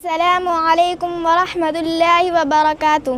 السلام علیکم ورحمۃ اللہ وبرکاتہ۔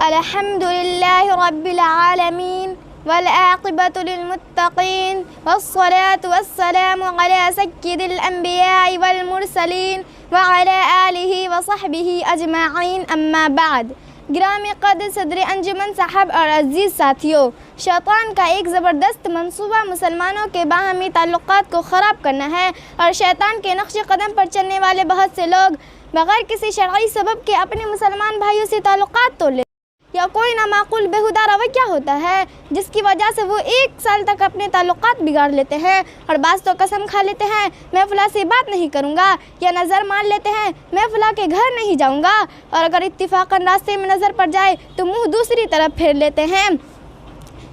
الحمد للہ رب العالمین والعاقبۃ للمتقین والصلاة والسلام علی سید الانبیاء والمرسلین وعلی آلہ وصحبہ اجمعین، اما بعد۔ گرامی قدر صدر انجمن صاحب اور عزیز ساتھیوں، شیطان کا ایک زبردست منصوبہ مسلمانوں کے باہمی تعلقات کو خراب کرنا ہے، اور شیطان کے نقش قدم پر چلنے والے بہت سے لوگ بغیر کسی شرعی سبب کے اپنے مسلمان بھائیوں سے تعلقات توڑ لیتے ہیں، یا کوئی نامعقول بےہودہ رویہ ہوتا ہے جس کی وجہ سے وہ 1 سال تک اپنے تعلقات بگاڑ لیتے ہیں، اور بعض تو قسم کھا لیتے ہیں میں فلاں سے بات نہیں کروں گا، یا نظر مان لیتے ہیں میں فلاں کے گھر نہیں جاؤں گا، اور اگر اتفاقاً راستے میں نظر پڑ جائے تو منہ دوسری طرف پھیر لیتے ہیں،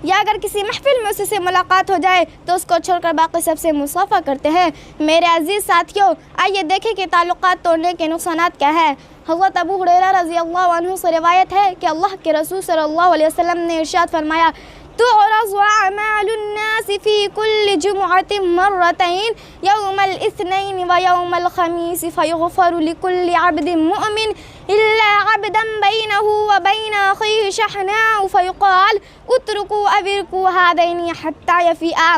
یا اگر کسی محفل میں اس سے ملاقات ہو جائے تو اس کو چھوڑ کر باقی سب سے مصافحہ کرتے ہیں۔ میرے عزیز ساتھیوں، آئیے دیکھیں کہ تعلقات توڑنے کے نقصانات کیا ہیں۔ حضرت ابو ہریرہ رضی اللہ عنہ سے روایت ہے کہ اللہ کے رسول صلی اللہ علیہ وسلم نے ارشاد فرمایا، تعرض اعمال الناس في كل جمعة مرتين يوم الاثنين ويوم الخميس فيغفر لكل عبد مؤمن إلا عبدا بينه وبين أخيه شحناء فيقال اتركوا أو اتركوا هذين حتى يفيئا۔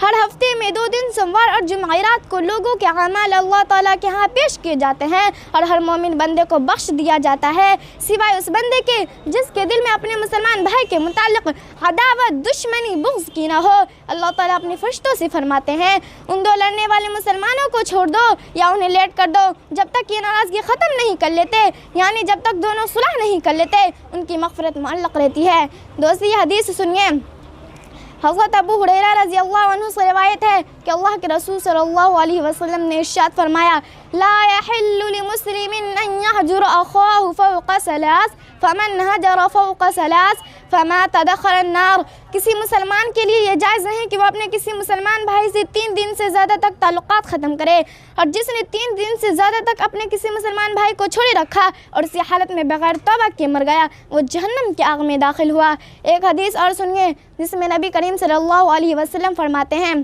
ہر ہفتے میں 2 دن سوموار اور جمعرات کو لوگوں کے اعمال اللہ تعالیٰ کے ہاں پیش کیے جاتے ہیں، اور ہر مومن بندے کو بخش دیا جاتا ہے سوائے اس بندے کے جس کے دل میں اپنے مسلمان بھائی کے متعلق عداوت، دشمنی، بغض کی نہ ہو۔ اللہ تعالیٰ اپنے فرشتوں سے فرماتے ہیں، ان 2 لڑنے والے مسلمانوں کو چھوڑ دو یا انہیں لیٹ کر دو جب تک یہ ناراضگی ختم نہیں کر لیتے، یعنی جب تک دونوں صلح نہیں کر لیتے، ان کی مغفرت معلق رہتی ہے۔ دوستو، یہ حدیث سنیے۔ حضرت ابو ہریرہ رضی اللہ عنہ سے روایت ہے کہ اللہ کے رسول صلی اللہ علیہ وسلم نے ارشاد فرمایا، لا يحل لمسلم ان يهجر اخاه فوق 3 فمن هجر فوق 3 فمات دخل النار۔ کسی مسلمان کے لیے یہ جائز نہیں کہ وہ اپنے کسی مسلمان بھائی سے 3 دن سے زیادہ تک تعلقات ختم کرے، اور جس نے 3 دن سے زیادہ تک اپنے کسی مسلمان بھائی کو چھوڑے رکھا اور اسی حالت میں بغیر توبہ کے مر گیا، وہ جہنم کی آگ میں داخل ہوا۔ ایک حدیث اور سنیے جس میں نبی کریم صلی اللہ علیہ وسلم فرماتے ہیں،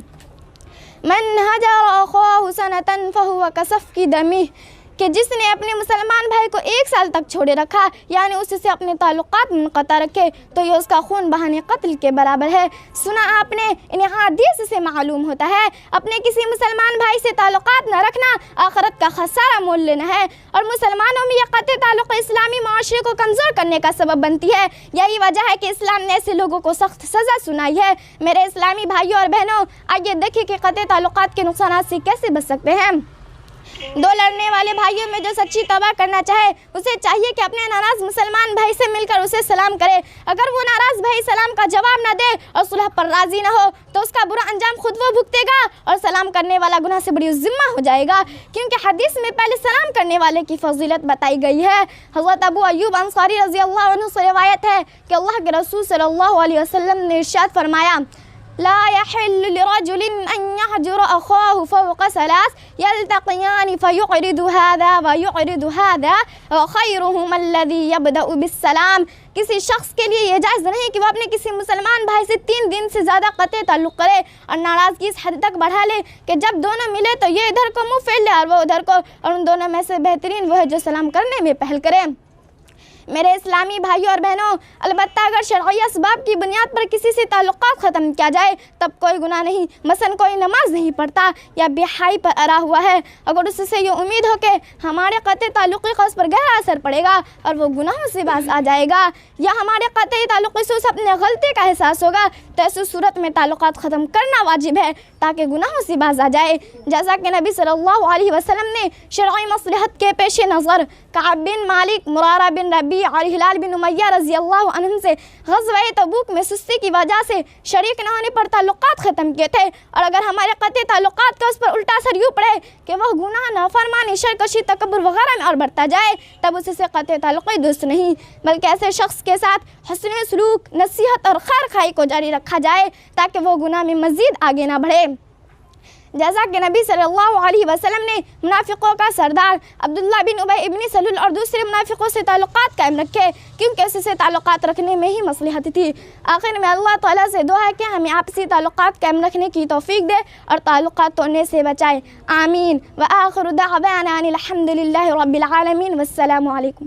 من هجر اخاه سنة فهو كسفك دمه، کہ جس نے اپنے مسلمان بھائی کو 1 سال تک چھوڑے رکھا، یعنی اس سے اپنے تعلقات منقطع رکھے، تو یہ اس کا خون بہانے قتل کے برابر ہے۔ سنا آپ نے، انہیں حدیث سے معلوم ہوتا ہے اپنے کسی مسلمان بھائی سے تعلقات نہ رکھنا آخرت کا خسارہ مول لینا ہے، اور مسلمانوں میں یہ قطع تعلق اسلامی معاشرے کو کمزور کرنے کا سبب بنتی ہے۔ یہی وجہ ہے کہ اسلام نے ایسے لوگوں کو سخت سزا سنائی ہے۔ میرے اسلامی بھائیوں اور بہنوں، آئیے دیکھیں کہ قطع تعلقات کے نقصانات سے کیسے بچ سکتے ہیں۔ 2 لڑنے والے بھائیوں میں جو سچی توبہ کرنا چاہے اسے چاہیے کہ اپنے ناراض مسلمان بھائی سے مل کر اسے سلام کرے۔ اگر وہ ناراض بھائی سلام کا جواب نہ دے اور صلح پر راضی نہ ہو تو اس کا برا انجام خود وہ بھگتے گا، اور سلام کرنے والا گناہ سے بڑی ذمہ ہو جائے گا، کیونکہ حدیث میں پہلے سلام کرنے والے کی فضیلت بتائی گئی ہے۔ حضرت ابو ایوب انصاری رضی اللہ عنہ سے روایت ہے کہ اللہ کے رسول صلی اللہ علیہ وسلم نے ارشاد فرمایا، لا يحل لرجل ان يهجر اخاه فوق 3 يلتقيان فيعرض هذا ويعرض هذا وخيرهما الذي يبدأ بالسلام۔ کسی شخص کے لیے یہ جائز نہیں کہ وہ اپنے کسی مسلمان بھائی سے 3 دن سے زیادہ قطع تعلق کرے، اور ناراضگی اس حد تک بڑھا لے کہ جب دونوں ملے تو یہ ادھر کو منہ پھیر لے اور وہ ادھر کو، اور ان دونوں میں سے بہترین وہ ہے جو سلام کرنے میں پہل کرے۔ میرے اسلامی بھائیوں اور بہنوں، البتہ اگر شرعی اسباب کی بنیاد پر کسی سے تعلقات ختم کیا جائے تب کوئی گناہ نہیں، مثلا کوئی نماز نہیں پڑھتا یا بے حیائی پر ارا ہوا ہے، اگر اس سے یہ امید ہو کہ ہمارے قطع تعلقی کا اس پر گہرا اثر پڑے گا اور وہ گناہوں سے باز آ جائے گا، یا ہمارے قطعی تعلقی سے اسے اپنے غلطی کا احساس ہوگا، تو ایسی صورت میں تعلقات ختم کرنا واجب ہے تاکہ گناہوں سے باز آ جائے، جیسا کہ نبی صلی اللہ علیہ وسلم نے شرعی مصلحت کے پیش نظر کعب بن مالک، مرارہ بن ربیع اور ہلال بن امیہ رضی اللہ عنہم سے غزوہ تبوک میں سستی کی وجہ سے شریک نہ ہونے پر تعلقات ختم کیے تھے، اور اگر ہمارے قطع تعلقات کا اس پر الٹا اثر یوں پڑے کہ وہ گناہ، نافرمانی، سرکشی، تکبر وغیرہ میں اور بڑھتا جائے، تب اس سے قطع تعلقی درست نہیں، بلکہ ایسے شخص کے ساتھ حسن سلوک، نصیحت اور خیر خواہی کو جاری رکھا جائے تاکہ وہ گناہ میں مزید آگے نہ بڑھے۔ جیسا کہ نبی صلی اللہ علیہ وسلم نے منافقوں کا سردار عبداللہ بن ابی ابن سلول اور دوسرے منافقوں سے تعلقات قائم رکھے، کیونکہ اس سے تعلقات رکھنے میں ہی مصلحت تھی۔ آخر میں اللہ تعالیٰ سے دعا ہے کہ ہمیں آپسی تعلقات قائم رکھنے کی توفیق دے اور تعلقات توڑنے سے بچائے، آمین۔ وآخر دعوانا ان الحمد للہ رب العالمین، والسلام علیکم۔